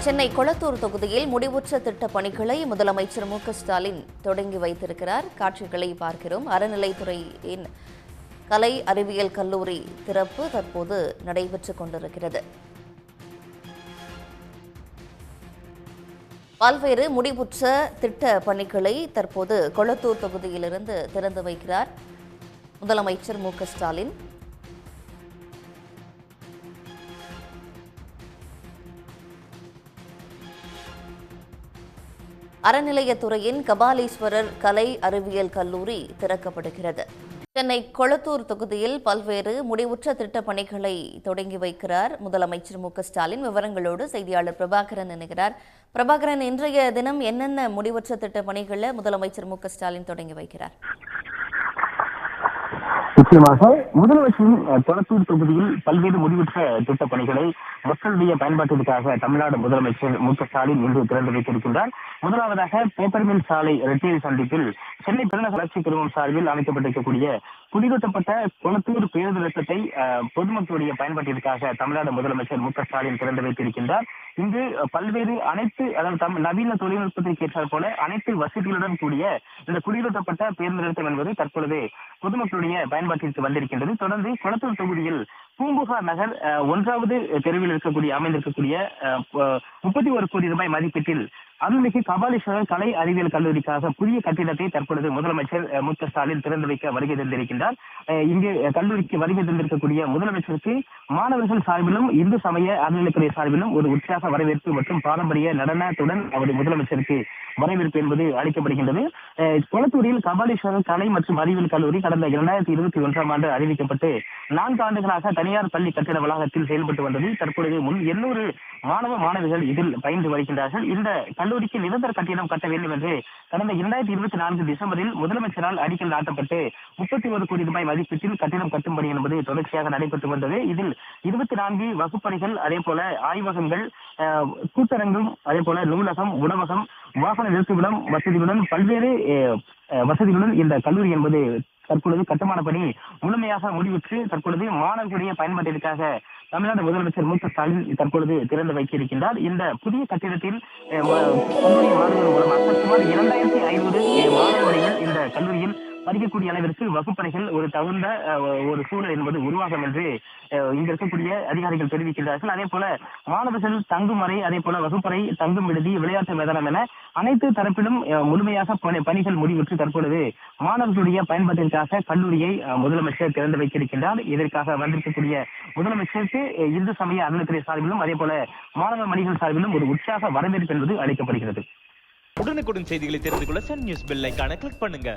சென்னை கொளத்தூர் தொகுதியில் முடிவுற்ற திட்டப் பணிகளை முதலமைச்சர் மு.க.ஸ்டாலின் தொடங்கி வைத்திருக்கிறார். காட்சிகளை பார்க்கிறோம். அறநிலைத்துறையின் கலை அறிவியல் கல்லூரி திறப்பு தற்போது நடைபெற்றுக் கொண்டிருக்கிறது. பல்வேறு முடிவுற்ற திட்ட பணிகளை தற்போது கொளத்தூர் தொகுதியிலிருந்து திறந்து வைக்கிறார் முதலமைச்சர் மு.க.ஸ்டாலின். அறநிலையத்துறையின் கபாலீஸ்வரர் கலை அறிவியல் கல்லூரி திறக்கப்படுகிறது. சென்னை கொளத்தூர் தொகுதியில் பல்வேறு முடிவுற்ற திட்டப் பணிகளை தொடங்கி வைக்கிறார் முதலமைச்சர் மு.க.ஸ்டாலின். விவரங்களோடு செய்தியாளர் பிரபாகரன் இணைகிறார். பிரபாகரன், இன்றைய தினம் என்னென்ன முடிவுற்ற திட்டப் பணிகளை முதலமைச்சர் மு.க.ஸ்டாலின் தொடங்கி வைக்கிறார்? நிச்சயமாக முதலமைச்சரின் கொளத்தூர் தொகுதியில் பல்வேறு முடிவுற்ற திட்டப் பணிகளை மக்களுடைய பயன்பாட்டிற்காக தமிழ்நாடு முதலமைச்சர் மு.க.ஸ்டாலின் இன்று திறந்து வைத்திருக்கின்றார். முதலாவதாக பேப்பர் மில் சாலை ரெட்டேரி சந்திப்பில் சென்னை பெருநகர வளர்ச்சி குழுமம் சார்பில் அமைக்கப்பட்டிருக்கக்கூடிய குடிகட்டப்பட்ட கொளத்தூர் பேருந்து நிறுத்தத்தை பொதுமக்களுடைய பயன்பாட்டிற்காக தமிழ்நாடு முதலமைச்சர் மு.க.ஸ்டாலின் திறந்து வைத்திருக்கின்றார். இங்கு பல்வேறு நவீன தொழில்நுட்பத்திற்கு ஏற்றாற் போல அனைத்து வசதிகளுடன் கூடிய இந்த குடிகட்டப்பட்ட பேருந்து நிறுத்தம் என்பது தற்பொழுது பொதுமக்களுடைய பயன்பாட்டிற்கு வந்திருக்கின்றது. தொடர்ந்து கொளத்தூர் தொகுதியில் பூம்புகார் நகர் 1வது தெருவில் அமைந்திருக்கக்கூடிய 31 கோடி ரூபாய் மதிப்பீட்டில் அருள்மிகு கபாலீஸ்வரர் கலை அறிவியல் கல்லூரிக்காக புதிய கட்டிடத்தை தற்பொழுது முதலமைச்சர் மு.க.ஸ்டாலின் திறந்து வைக்க வருகை தந்திருக்கின்றார். இங்கு கல்லூரிக்கு வருகை தந்திருக்கக்கூடிய முதலமைச்சருக்கு மாணவர்கள் சார்பிலும் இந்து சமய அறநிலைத்துறை சார்பிலும் ஒரு உற்சாக வரவேற்பு மற்றும் பாரம்பரிய நடனத்துடன் அவருடைய முதலமைச்சருக்கு வரவேற்பு என்பது அளிக்கப்படுகின்றது. கொளத்தூரில் கபாலீஸ்வரர் கலை மற்றும் அறிவியல் கல்லூரி கடந்த 2021ஆம் ஆண்டு அறிவிக்கப்பட்டு 4 ஆண்டுகளாக தனியார் பள்ளி கட்டிட வளாகத்தில் செயல்பட்டு வந்தது. தற்பொழுது 800 மாணவிகள் இதில் பயின்று வருகின்றார்கள். இந்த கல்லூரிக்கு நிரந்தர கட்டிடம் கட்ட வேண்டும் என்று கடந்த 2024 டிசம்பரில் முதலமைச்சரால் அடிக்கல் நாட்டப்பட்டு 31 கோடி ரூபாய் மதிப்பீட்டில் கட்டிடம் கட்டும் பணி என்பது தொடர்ச்சியாக நடைபெற்று வந்தது. இதில் 24 வகுப்பறைகள், அதே போல ஆய்வகங்கள், கூட்டரங்கம், அதே போல நூலகம், உணவகம், வாகன நிறுத்துமிடம் வசதிகளுடன் பல்வேறு வசதிகளுடன் இந்த கல்லூரி என்பது தற்பொழுது கட்டுமான பணி முழுமையாக முடிவுற்று தற்பொழுது மாணவர்களுடைய பயன்பாட்டிற்காக தமிழ்நாடு முதலமைச்சர் மு.க.ஸ்டாலின் தற்பொழுது திறந்து வைத்திருக்கின்றார். இந்த புதிய கட்டிடத்தில் கல்லூரி மாணவர்கள் மூலமாக சுமார் 2500 மாணவர்கள் இந்த கல்லூரியில் படிக்கக்கூடிய அளவிற்கு வகுப்பறைகள் ஒரு தகுந்த ஒரு சூழல் என்பது உருவாகும் என்று இங்க இருக்கக்கூடிய அதிகாரிகள் தெரிவிக்கின்றார்கள். அதே போல மாணவர்கள் தங்கும் அறை, அதே போல வகுப்பறை, தங்கும் விடுதி, விளையாட்டு மைதானம் என அனைத்து தரப்பிலும் முழுமையாக பணிகள் முடிவுற்று தற்பொழுது மாணவர்களுடைய பயன்பாட்டிற்காக கல்லூரியை முதலமைச்சர் திறந்து வைத்திருக்கின்றார். இதற்காக வந்திருக்கக்கூடிய முதலமைச்சருக்கு இந்து சமய அறநிலைத்துறை சார்பிலும் அதே போல மாணவ மணிகள் சார்பிலும் ஒரு உற்சாக வரவேற்பு என்பது அளிக்கப்படுகிறது. உடனுக்குடன் செய்திகளை தெரிந்து கொள்ள சன் நியூஸ் பெல் ஐகானை கிளிக் பண்ணுங்க.